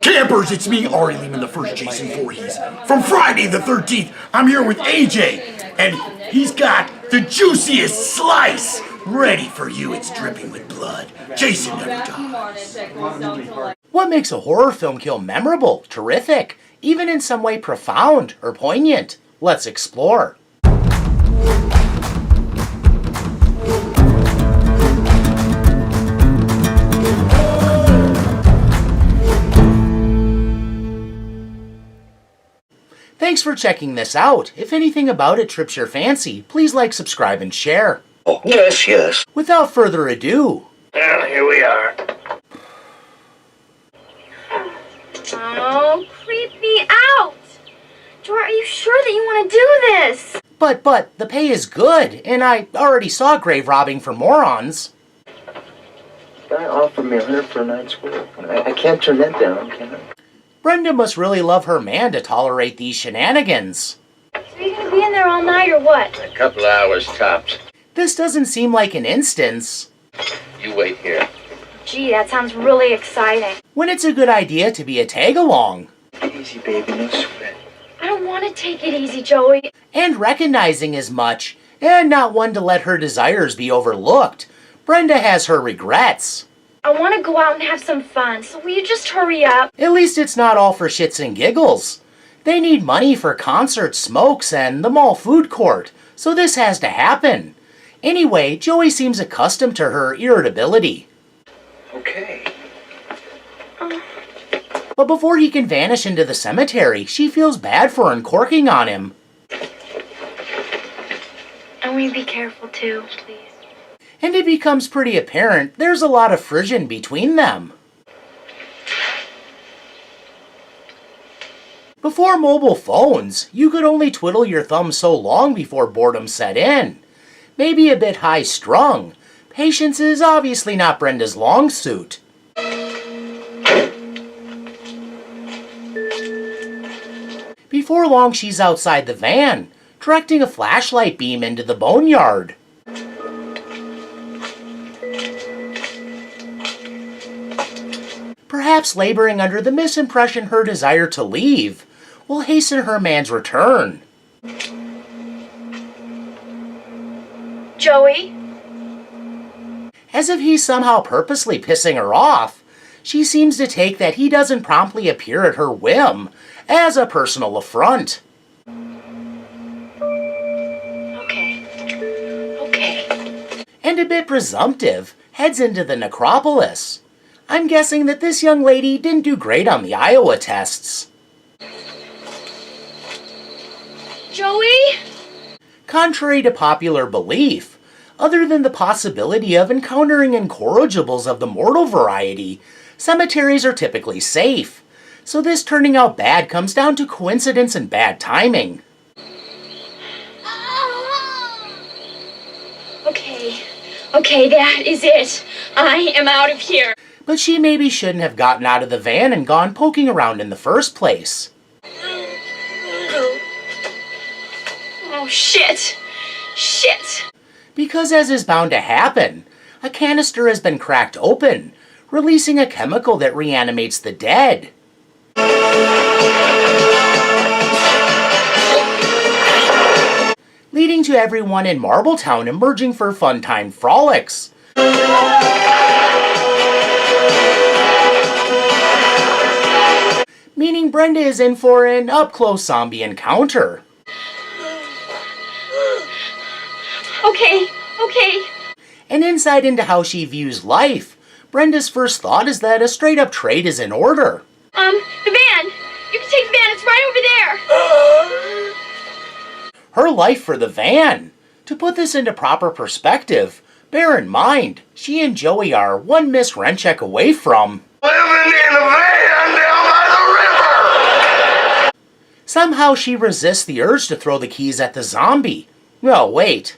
Campers, it's me, Ari Lehman, the first Jason Voorhees. From Friday the 13th, I'm here with AJ, and he's got the juiciest slice ready for you. It's dripping with blood. Jason never dies. What makes a horror film kill memorable, terrific, even in some way profound or poignant? Let's explore. Thanks for checking this out. If anything about it trips your fancy, please like, subscribe, and share. Oh, yes. Without further ado. Well, here we are. Oh, creep me out! Dora, are you sure that you want to do this? But, the pay is good, and I already saw grave robbing for morons. Guy offered me $100 for a night's work. I can't turn that down, can I? Brenda must really love her man to tolerate these shenanigans. So you're going to be in there all night or what? A couple hours tops. This doesn't seem like an instance. You wait here. Gee, that sounds really exciting. When it's a good idea to be a tag-along. Easy, baby, no sweat. I don't want to take it easy, Joey. And recognizing as much, and not one to let her desires be overlooked, Brenda has her regrets. I want to go out and have some fun, so will you just hurry up? At least it's not all for shits and giggles. They need money for concerts, smokes, and the mall food court, so this has to happen. Anyway, Joey seems accustomed to her irritability. Okay. But before he can vanish into the cemetery, she feels bad for uncorking on him. And will you be careful too, please? And it becomes pretty apparent there's a lot of friction between them. Before mobile phones, you could only twiddle your thumb so long before boredom set in. Maybe a bit high-strung. Patience is obviously not Brenda's long suit. Before long, she's outside the van, directing a flashlight beam into the boneyard. Perhaps laboring under the misimpression her desire to leave will hasten her man's return. Joey? As if he's somehow purposely pissing her off, she seems to take that he doesn't promptly appear at her whim as a personal affront. Okay. And a bit presumptive, heads into the necropolis. I'm guessing that this young lady didn't do great on the Iowa tests. Joey? Contrary to popular belief, other than the possibility of encountering incorrigibles of the mortal variety, cemeteries are typically safe, so this turning out bad comes down to coincidence and bad timing. Okay, that is it. I am out of here. But she maybe shouldn't have gotten out of the van and gone poking around in the first place. Oh, shit. Because as is bound to happen, a canister has been cracked open, releasing a chemical that reanimates the dead. Leading to everyone in Marbletown emerging for fun-time frolics. Meaning Brenda is in for an up-close zombie encounter. Okay. An insight into how she views life, Brenda's first thought is that a straight-up trade is in order. The van! You can take the van, it's right over there! Her life for the van. To put this into proper perspective, bear in mind, she and Joey are one missed rent check away from Living in a van down by the river! Somehow she resists the urge to throw the keys at the zombie. No, wait.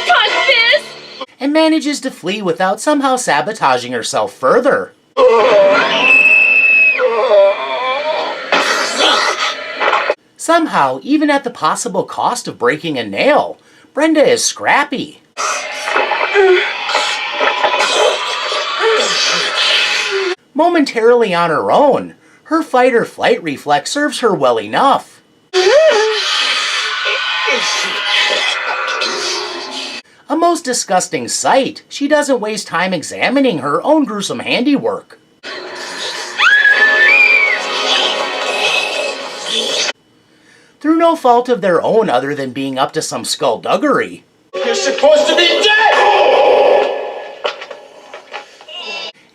Fuck this! And manages to flee without somehow sabotaging herself further. Somehow, even at the possible cost of breaking a nail, Brenda is scrappy. Momentarily on her own, her fight or flight reflex serves her well enough. A most disgusting sight, she doesn't waste time examining her own gruesome handiwork. Through no fault of their own other than being up to some skullduggery. You're supposed to be dead!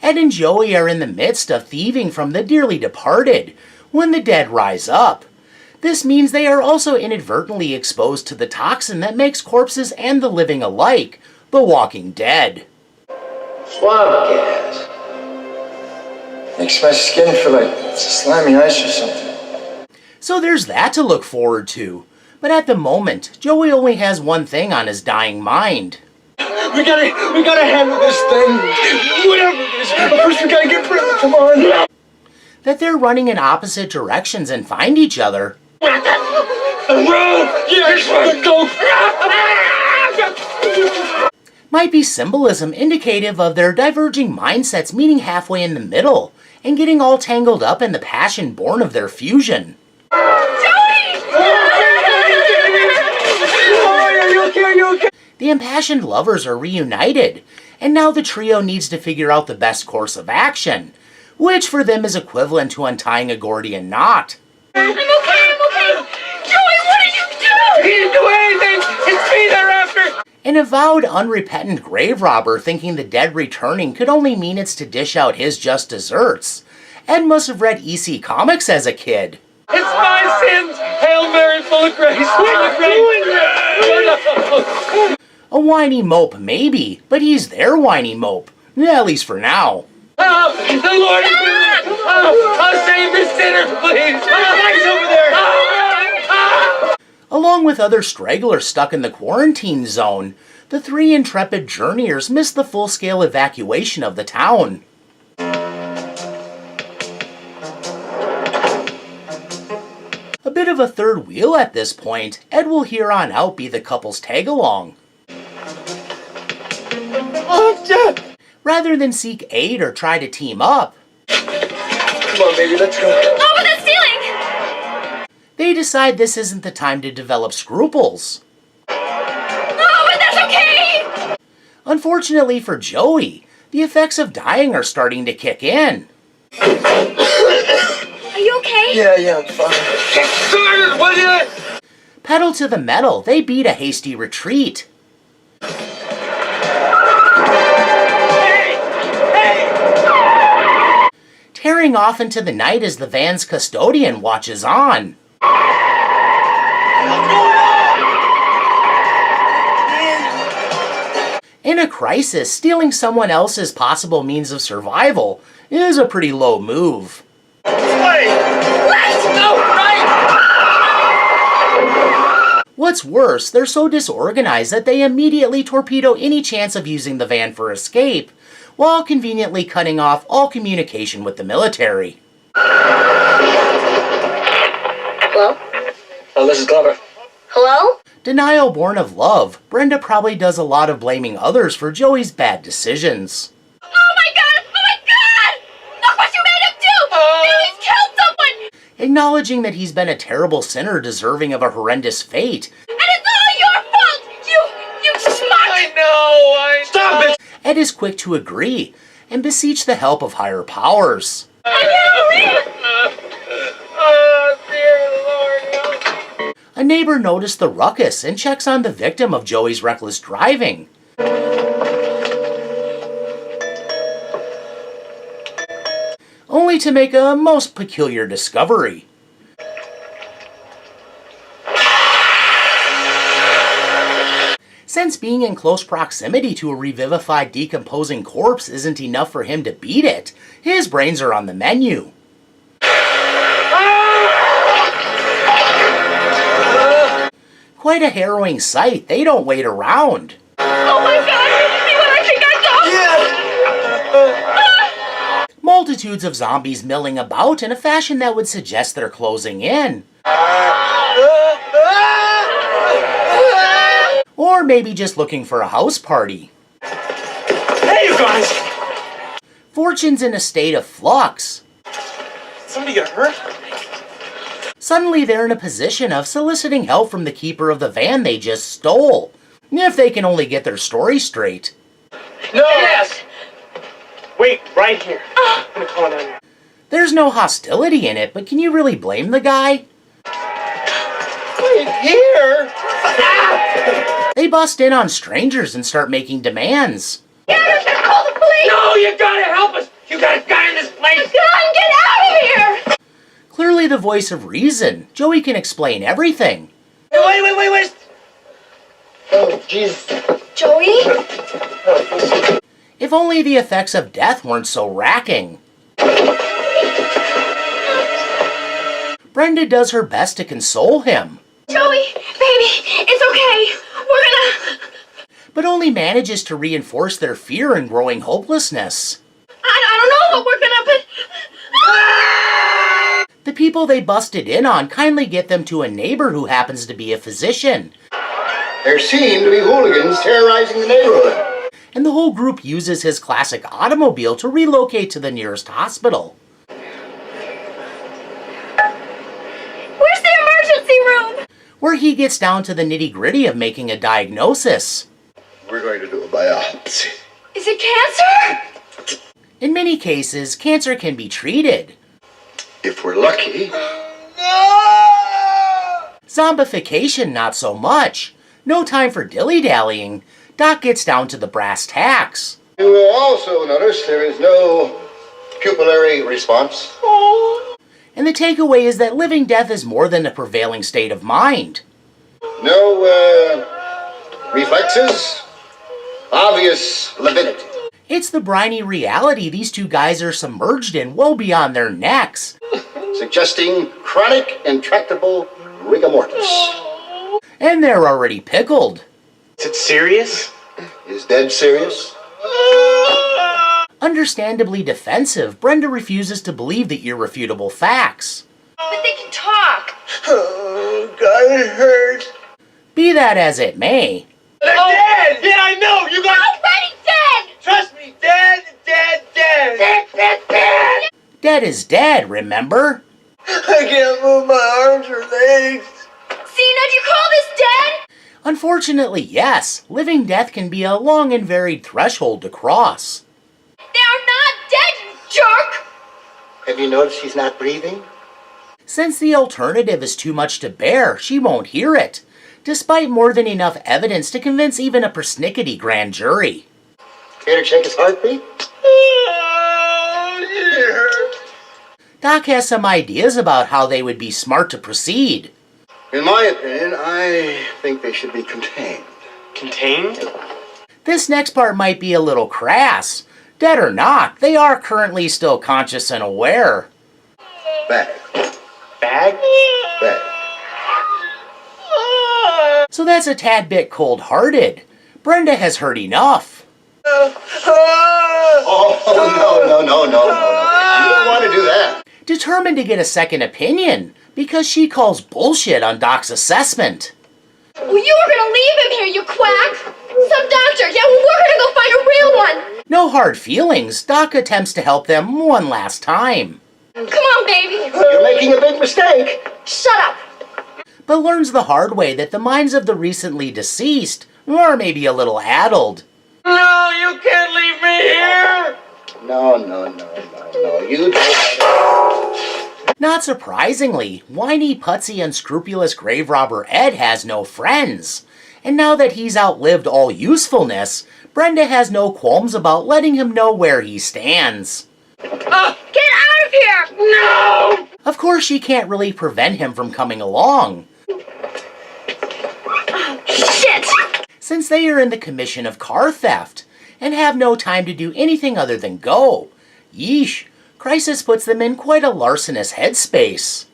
Ed and Joey are in the midst of thieving from the dearly departed when the dead rise up. This means they are also inadvertently exposed to the toxin that makes corpses and the living alike, the walking dead. Swamp gas. Makes my skin feel like slimy ice or something. So there's that to look forward to. But at the moment, Joey only has one thing on his dying mind. We gotta handle this thing. Whatever it is. But first we gotta get Brenda. Come on. That they're running in opposite directions and find each other. Run! Yes, go! Might be symbolism indicative of their diverging mindsets meeting halfway in the middle and getting all tangled up in the passion born of their fusion. The impassioned lovers are reunited, and now the trio needs to figure out the best course of action, which for them is equivalent to untying a Gordian knot. I'm okay! Joey, what did you do? He didn't do anything! It's me they're after! An avowed, unrepentant grave robber thinking the dead returning could only mean it's to dish out his just desserts. Ed must have read EC Comics as a kid. It's my sins! Hail Mary, full of grace! A whiny mope, maybe, but he's their whiny mope. At least for now. The Lord is with me! I'll save the sinners, please! He's over there! Along with other stragglers stuck in the quarantine zone, the three intrepid journeyers missed the full-scale evacuation of the town. A bit of a third wheel at this point, Ed will here on out be the couple's tag-along. Rather than seek aid or try to team up, Come on, baby, let's go. Oh, but that's stealing! they decide this isn't the time to develop scruples. Oh, but that's okay! Unfortunately for Joey, the effects of dying are starting to kick in. Are you okay? Yeah, I'm fine. Get started, will you? Pedal to the metal, they beat a hasty retreat. Tearing off into the night as the van's custodian watches on. In a crisis, stealing someone else's possible means of survival is a pretty low move. What's worse, they're so disorganized that they immediately torpedo any chance of using the van for escape, while conveniently cutting off all communication with the military. Hello? Oh, this is Glover. Hello? Denial born of love, Brenda probably does a lot of blaming others for Joey's bad decisions. Oh my god! Look what you made him do! Now he's killed someone! Acknowledging that he's been a terrible sinner deserving of a horrendous fate, And it's all your fault! You schmuck! I know! Stop it! Ed is quick to agree and beseech the help of higher powers. I can't believe it! Oh, dear Lord, help me. A neighbor noticed the ruckus and checks on the victim of Joey's reckless driving. Only to make a most peculiar discovery. Since being in close proximity to a revivified, decomposing corpse isn't enough for him to beat it, his brains are on the menu. Quite a harrowing sight, they don't wait around. Oh my god! You see what I think I saw? Multitudes of zombies milling about in a fashion that would suggest they're closing in. Or maybe just looking for a house party. Hey, you guys! Fortune's in a state of flux. Somebody get hurt? Suddenly they're in a position of soliciting help from the keeper of the van they just stole. If they can only get their story straight. No! Yes! Wait, right here. I'm gonna call down. There's no hostility in it, but can you really blame the guy? Wait, here? They bust in on strangers and start making demands. Get us and call the police! No, you gotta help us! You got a guy in this place! Gun, get out of here! Clearly the voice of reason. Joey can explain everything. Wait! Oh, jeez. Joey? If only the effects of death weren't so racking. Brenda does her best to console him. Joey, baby, it's okay. We're gonna... But only manages to reinforce their fear and growing hopelessness. I don't know what we're gonna... The people they busted in on kindly get them to a neighbor who happens to be a physician. There seem to be hooligans terrorizing the neighborhood. And the whole group uses his classic automobile to relocate to the nearest hospital. Where's the emergency room? Where he gets down to the nitty-gritty of making a diagnosis. We're going to do a biopsy. Is it cancer? In many cases, cancer can be treated. If we're lucky. Zombification, not so much. No time for dilly-dallying. Doc gets down to the brass tacks. You will also notice there is no pupillary response. And the takeaway is that living death is more than a prevailing state of mind. No, reflexes. Obvious lividity. It's the briny reality these two guys are submerged in well beyond their necks. Suggesting chronic intractable rigor mortis. And they're already pickled. Is it serious? Is dead serious? Understandably defensive, Brenda refuses to believe the irrefutable facts. But they can talk. Oh, God, it hurts. Be that as it may, They're dead! Yeah, I know! You guys... Already dead! Trust me, dead! dead is dead, remember? I can't move my arms or legs. Cena, do you call this dead? Unfortunately, yes. Living death can be a long and varied threshold to cross. They are not dead, you jerk! Have you noticed he's not breathing? Since the alternative is too much to bear, she won't hear it, despite more than enough evidence to convince even a persnickety grand jury. Care to check his heartbeat? Oh, it hurts. Doc has some ideas about how they would be smart to proceed. In my opinion, I think they should be contained. Contained? This next part might be a little crass. Dead or not, they are currently still conscious and aware. Bag. Bag? Bag. So that's a tad bit cold-hearted. Brenda has heard enough. Oh, no. You don't want to do that. Determined to get a second opinion, because she calls bullshit on Doc's assessment. Well, you were gonna leave him here, you quack! Some doctor, yeah, well, we're gonna go find a real one! No hard feelings, Doc attempts to help them one last time. Come on, baby! You're making a big mistake. Shut up! But learns the hard way that the minds of the recently deceased are maybe a little addled. No, you can't leave me here! No. You don't. Not surprisingly, whiny, putsy, unscrupulous grave robber Ed has no friends. And now that he's outlived all usefulness, Brenda has no qualms about letting him know where he stands. Get out of here! No! Of course, she can't really prevent him from coming along, Shit! since they are in the commission of car theft, and have no time to do anything other than go. Yeesh, Crisis puts them in quite a larcenous headspace.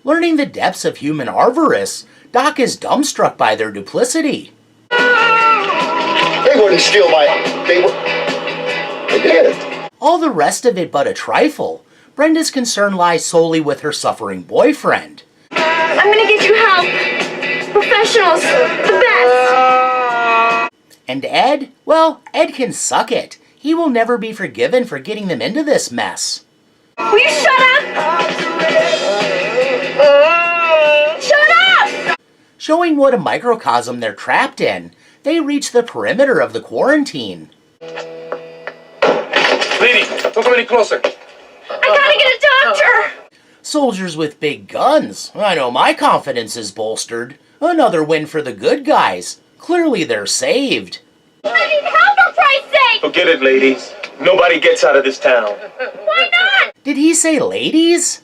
Learning the depths of human avarice, Doc is dumbstruck by their duplicity. They wouldn't steal They did. All the rest of it but a trifle. Brenda's concern lies solely with her suffering boyfriend. I'm gonna get you help. Professionals, the best. And Ed? Well, Ed can suck it. He will never be forgiven for getting them into this mess. Will you shut up? Shut up! Showing what a microcosm they're trapped in, they reach the perimeter of the quarantine. Lady, don't come any closer. I gotta get a doctor! Soldiers with big guns. I know my confidence is bolstered. Another win for the good guys. Clearly they're saved. I need help for Christ's sake! Forget it, ladies. Nobody gets out of this town. Why not? Did he say ladies?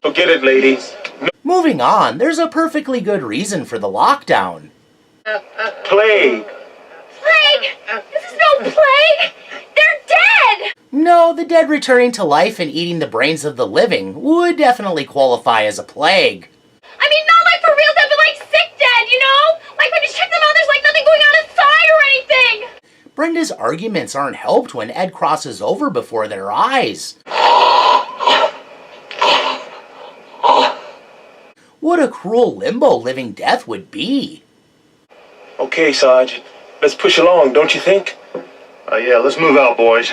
Forget it, ladies. Moving on, there's a perfectly good reason for the lockdown. Plague. Plague? This is no plague! They're dead! No, the dead returning to life and eating the brains of the living would definitely qualify as a plague. I mean, not like for real dead, but like sick dead, you know? Like when you check them out, there's like nothing going on inside or anything! Brenda's arguments aren't helped when Ed crosses over before their eyes. What a cruel limbo living death would be. Okay, Sarge. Let's push along, don't you think? Yeah, let's move out, boys.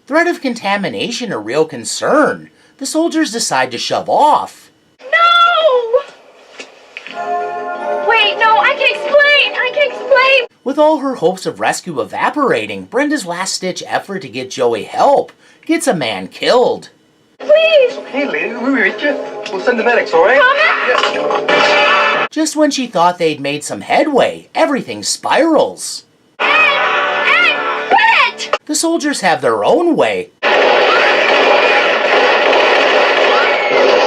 Threat of contamination a real concern. The soldiers decide to shove off. No! Wait, no, I can explain! With all her hopes of rescue evaporating, Brenda's last-ditch effort to get Joey help gets a man killed. Please! Hey, lady, we reach you. We'll send the medics, all right? Promise? Just when she thought they'd made some headway, everything spirals. Ed, quit it! The soldiers have their own way.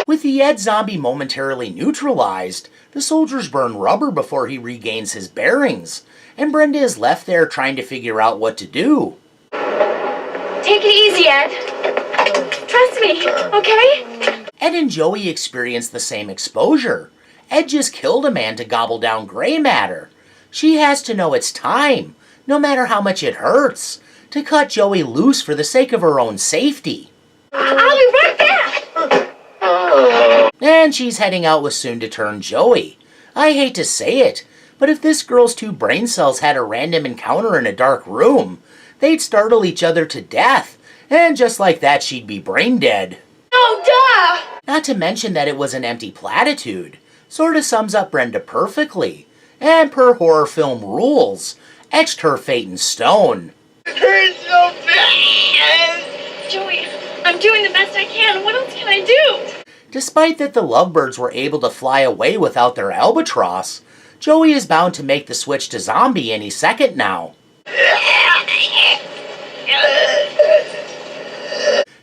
With the Ed zombie momentarily neutralized, the soldiers burn rubber before he regains his bearings, and Brenda is left there trying to figure out what to do. Take it easy, Ed. Trust me, okay? Ed and Joey experience the same exposure. Ed just killed a man to gobble down gray matter. She has to know it's time, no matter how much it hurts, to cut Joey loose for the sake of her own safety. I'll be right back! And she's heading out with soon-to-turn Joey. I hate to say it, but if this girl's two brain cells had a random encounter in a dark room, they'd startle each other to death, and just like that she'd be brain dead. Oh, duh! Not to mention that it was an empty platitude. Sorta sums up Brenda perfectly, and per horror film rules, etched her fate in stone. Hurts so bad. Joey, I'm doing the best I can. What else can I do? Despite that the lovebirds were able to fly away without their albatross, Joey is bound to make the switch to zombie any second now.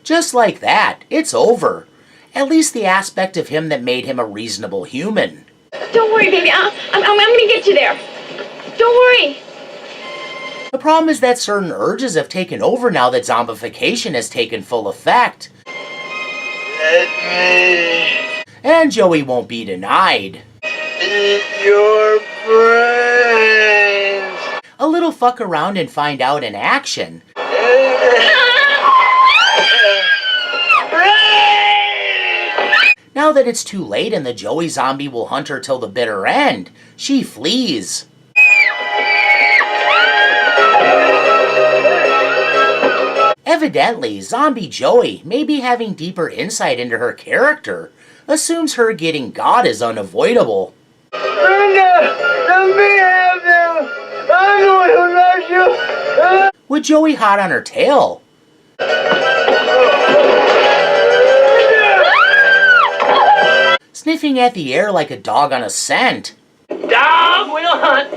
Just like that, it's over. At least the aspect of him that made him a reasonable human. Don't worry, baby. I'm gonna get you there. Don't worry. The problem is that certain urges have taken over now that zombification has taken full effect. Let me And Joey won't be denied. eat your brains. A little fuck around and find out in action. Now that it's too late and the Joey zombie will hunt her till the bitter end, she flees. Evidently, zombie Joey, maybe having deeper insight into her character, assumes her getting got is unavoidable. Brenda, let me have them. I'm the one who loves you. With Joey hot on her tail, sniffing at the air like a dog on a scent. Dog will hunt.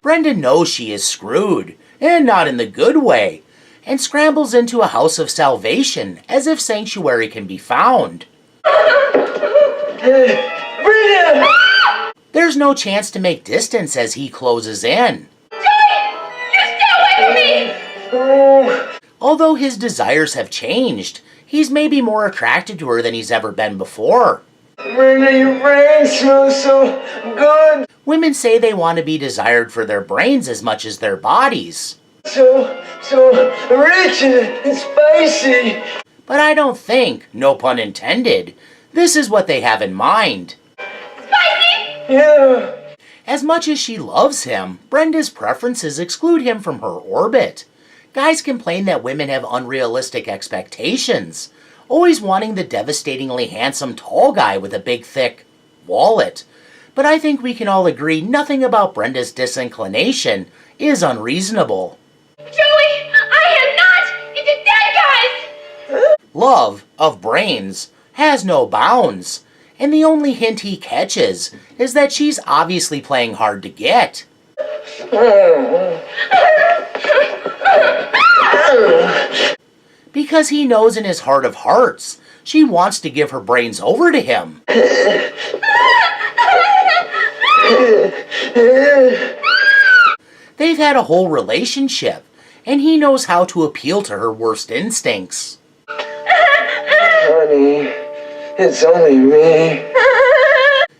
Brenda knows she is screwed, and not in the good way, and scrambles into a house of salvation as if sanctuary can be found. Brenda! There's no chance to make distance as he closes in. Joey! You stay away from me! Although his desires have changed, he's maybe more attracted to her than he's ever been before. Brenda, your brains smell so good. Women say they want to be desired for their brains as much as their bodies. So rich and spicy. But I don't think, no pun intended, this is what they have in mind. Spicy! Yeah. As much as she loves him, Brenda's preferences exclude him from her orbit. Guys complain that women have unrealistic expectations, always wanting the devastatingly handsome tall guy with a big thick wallet. But I think we can all agree nothing about Brenda's disinclination is unreasonable. Joey, I am not into dead guys! Love of brains has no bounds, and the only hint he catches is that she's obviously playing hard to get. Because he knows in his heart of hearts she wants to give her brains over to him. They've had a whole relationship, and he knows how to appeal to her worst instincts. Honey, it's only me.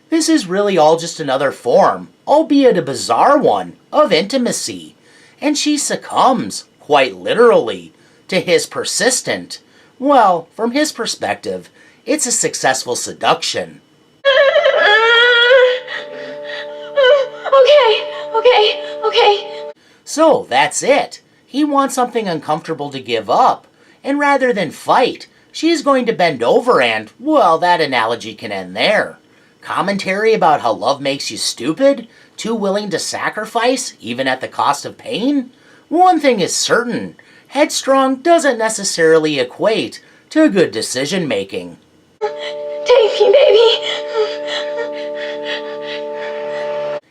This is really all just another form, albeit a bizarre one, of intimacy, and she succumbs, quite literally, to his persistent, well, from his perspective, it's a successful seduction. Okay. So, that's it. He wants something uncomfortable to give up, and rather than fight, she's going to bend over and, well, that analogy can end there. Commentary about how love makes you stupid? Too willing to sacrifice, even at the cost of pain? One thing is certain, headstrong doesn't necessarily equate to good decision making. Take me, baby.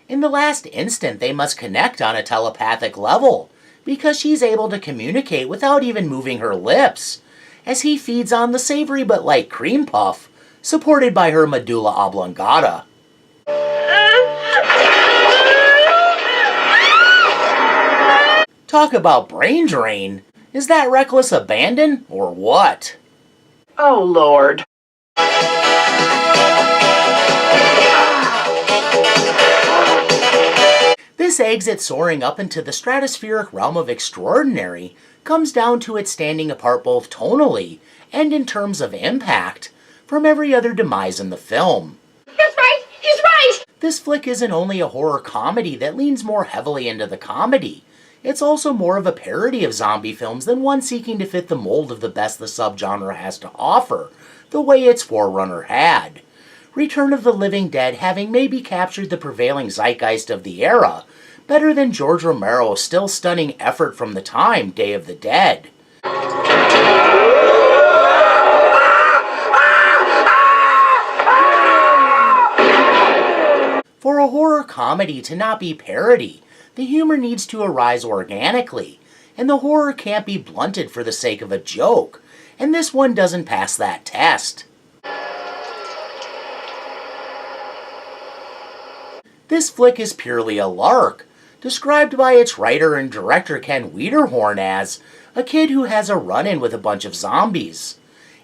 In the last instant, they must connect on a telepathic level, because she's able to communicate without even moving her lips, as he feeds on the savory but light cream puff, supported by her medulla oblongata. Talk about brain drain. Is that reckless abandon, or what? Oh, Lord. This exit soaring up into the stratospheric realm of extraordinary comes down to it standing apart both tonally and in terms of impact from every other demise in the film. That's right. He's right. This flick isn't only a horror comedy that leans more heavily into the comedy. It's also more of a parody of zombie films than one seeking to fit the mold of the best the subgenre has to offer, the way its forerunner had. Return of the Living Dead having maybe captured the prevailing zeitgeist of the era, better than George Romero's still stunning effort from the time, Day of the Dead. For a horror comedy to not be parody, the humor needs to arise organically, and the horror can't be blunted for the sake of a joke, and this one doesn't pass that test. This flick is purely a lark, described by its writer and director Ken Wiederhorn as a kid who has a run-in with a bunch of zombies.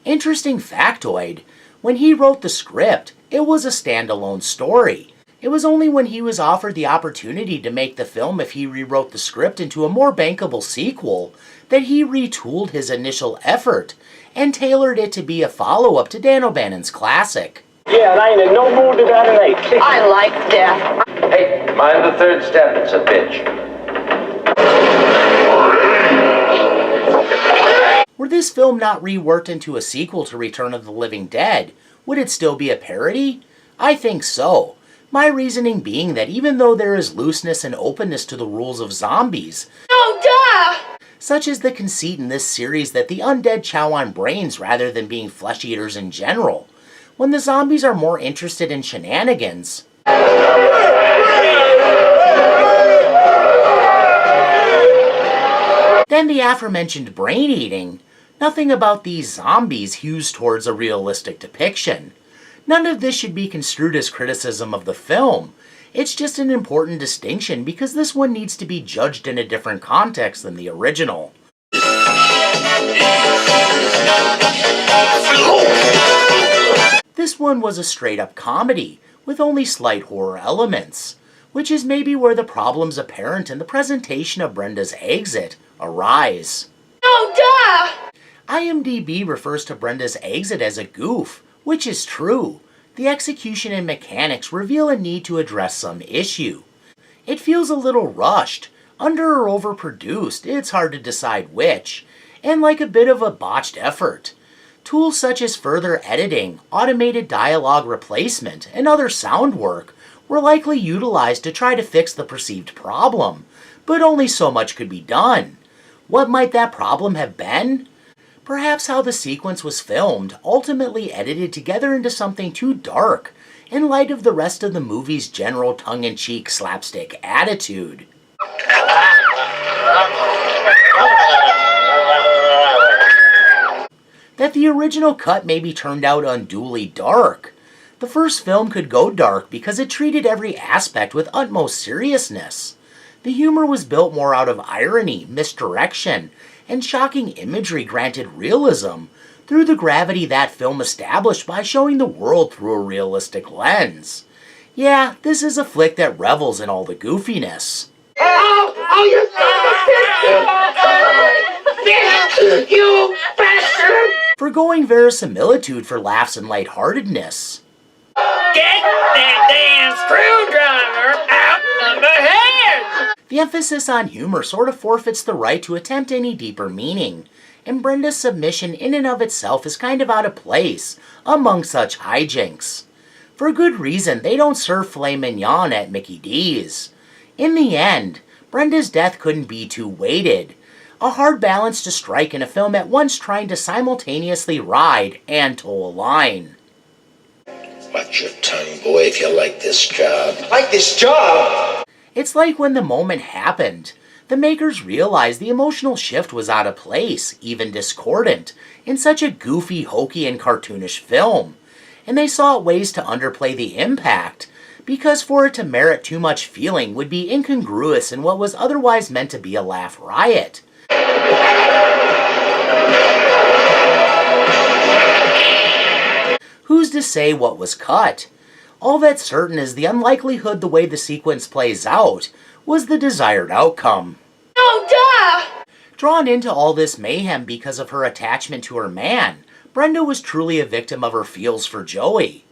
Interesting factoid, when he wrote the script, it was a standalone story. It was only when he was offered the opportunity to make the film if he rewrote the script into a more bankable sequel that he retooled his initial effort and tailored it to be a follow-up to Dan O'Bannon's classic. Yeah, and I ain't in no mood to die tonight. I like death. Hey, mind the third step, it's a bitch. Were this film not reworked into a sequel to Return of the Living Dead, would it still be a parody? I think so. My reasoning being that even though there is looseness and openness to the rules of zombies, Oh, duh! such as the conceit in this series that the undead chow on brains rather than being flesh eaters in general, when the zombies are more interested in shenanigans. Then the aforementioned brain eating, nothing about these zombies hews towards a realistic depiction. None of this should be construed as criticism of the film. It's just an important distinction because this one needs to be judged in a different context than the original. This one was a straight-up comedy, with only slight horror elements, which is maybe where the problems apparent in the presentation of Brenda's exit arise. Oh, duh! IMDb refers to Brenda's exit as a goof, which is true. The execution and mechanics reveal a need to address some issue. It feels a little rushed, under or overproduced, it's hard to decide which, and like a bit of a botched effort. Tools such as further editing, automated dialogue replacement, and other sound work were likely utilized to try to fix the perceived problem, but only so much could be done. What might that problem have been? Perhaps how the sequence was filmed, ultimately edited together into something too dark, in light of the rest of the movie's general tongue-in-cheek slapstick attitude. That the original cut maybe turned out unduly dark. The first film could go dark because it treated every aspect with utmost seriousness. The humor was built more out of irony, misdirection, and shocking imagery granted realism through the gravity that film established by showing the world through a realistic lens. Yeah, this is a flick that revels in all the goofiness. Oh, you son of a bitch! You bastard! Forgoing verisimilitude for laughs and lightheartedness. Get that damn screwdriver out of my head! The emphasis on humor sort of forfeits the right to attempt any deeper meaning, and Brenda's submission in and of itself is kind of out of place among such hijinks. For good reason, they don't serve filet mignon at Mickey D's. In the end, Brenda's death couldn't be too weighted. A hard balance to strike in a film at once trying to simultaneously ride and toe a line. Watch your tongue, boy, if you like this job. Like this job? It's like when the moment happened, the makers realized the emotional shift was out of place, even discordant, in such a goofy, hokey, and cartoonish film, and they sought ways to underplay the impact, because for it to merit too much feeling would be incongruous in what was otherwise meant to be a laugh riot. Who's to say what was cut? All that's certain is the unlikelihood the way the sequence plays out was the desired outcome. Oh, duh! Drawn into all this mayhem because of her attachment to her man, Brenda was truly a victim of her feels for Joey.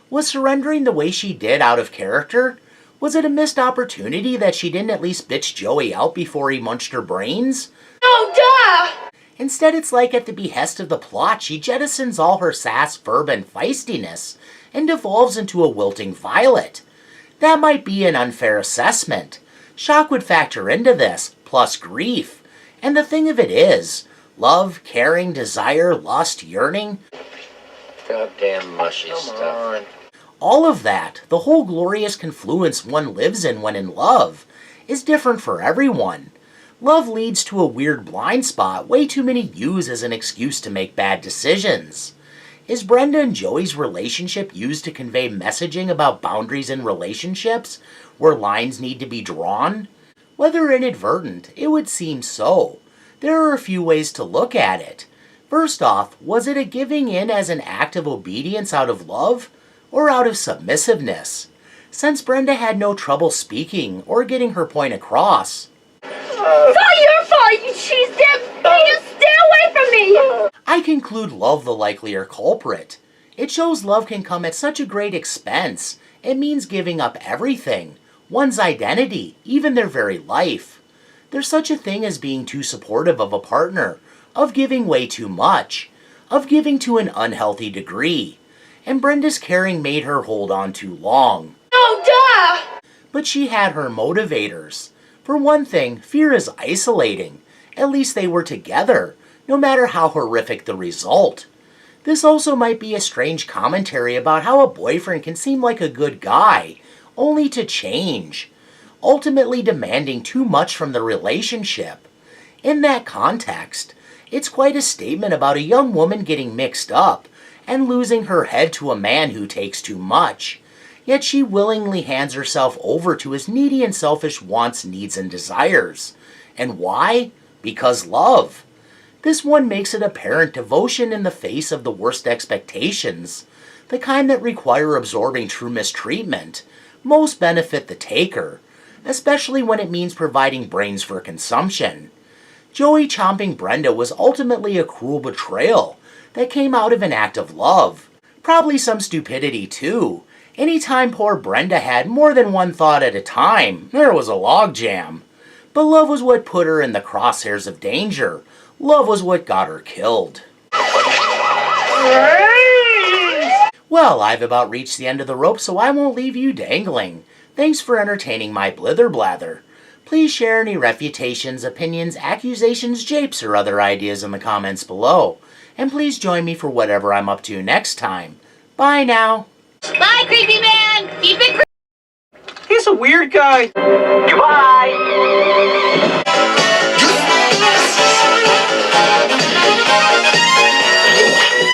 Was surrendering the way she did out of character? Was it a missed opportunity that she didn't at least bitch Joey out before he munched her brains? Oh, duh! Instead, it's like at the behest of the plot, she jettisons all her sass, verve, and feistiness and devolves into a wilting violet. That might be an unfair assessment. Shock would factor into this, plus grief. And the thing of it is, love, caring, desire, lust, yearning, Goddamn mushy stuff. all of that, the whole glorious confluence one lives in when in love, is different for everyone. Love leads to a weird blind spot way too many use as an excuse to make bad decisions. Is Brenda and Joey's relationship used to convey messaging about boundaries in relationships, where lines need to be drawn? Whether inadvertent, it would seem so. There are a few ways to look at it. First off, was it a giving in as an act of obedience out of love, or out of submissiveness? Since Brenda had no trouble speaking or getting her point across, It's all your fault, you cheese dip! You just stay away from me! I conclude love the likelier culprit. It shows love can come at such a great expense. It means giving up everything, one's identity, even their very life. There's such a thing as being too supportive of a partner, of giving way too much, of giving to an unhealthy degree. And Brenda's caring made her hold on too long. Oh, duh! But she had her motivators. For one thing, fear is isolating. At least they were together, no matter how horrific the result. This also might be a strange commentary about how a boyfriend can seem like a good guy, only to change, ultimately demanding too much from the relationship. In that context, it's quite a statement about a young woman getting mixed up and losing her head to a man who takes too much. Yet she willingly hands herself over to his needy and selfish wants, needs, and desires. And why? Because love. This one makes it apparent devotion in the face of the worst expectations, the kind that require absorbing true mistreatment, most benefit the taker, especially when it means providing brains for consumption. Joey chomping Brenda was ultimately a cruel betrayal, that came out of an act of love. Probably some stupidity too. Anytime poor Brenda had more than one thought at a time, there was a logjam. But love was what put her in the crosshairs of danger. Love was what got her killed. Well, I've about reached the end of the rope, so I won't leave you dangling. Thanks for entertaining my blither blather. Please share any refutations, opinions, accusations, japes, or other ideas in the comments below. And please join me for whatever I'm up to next time. Bye now. Bye, creepy man. Keep it creepy. He's a weird guy. Goodbye.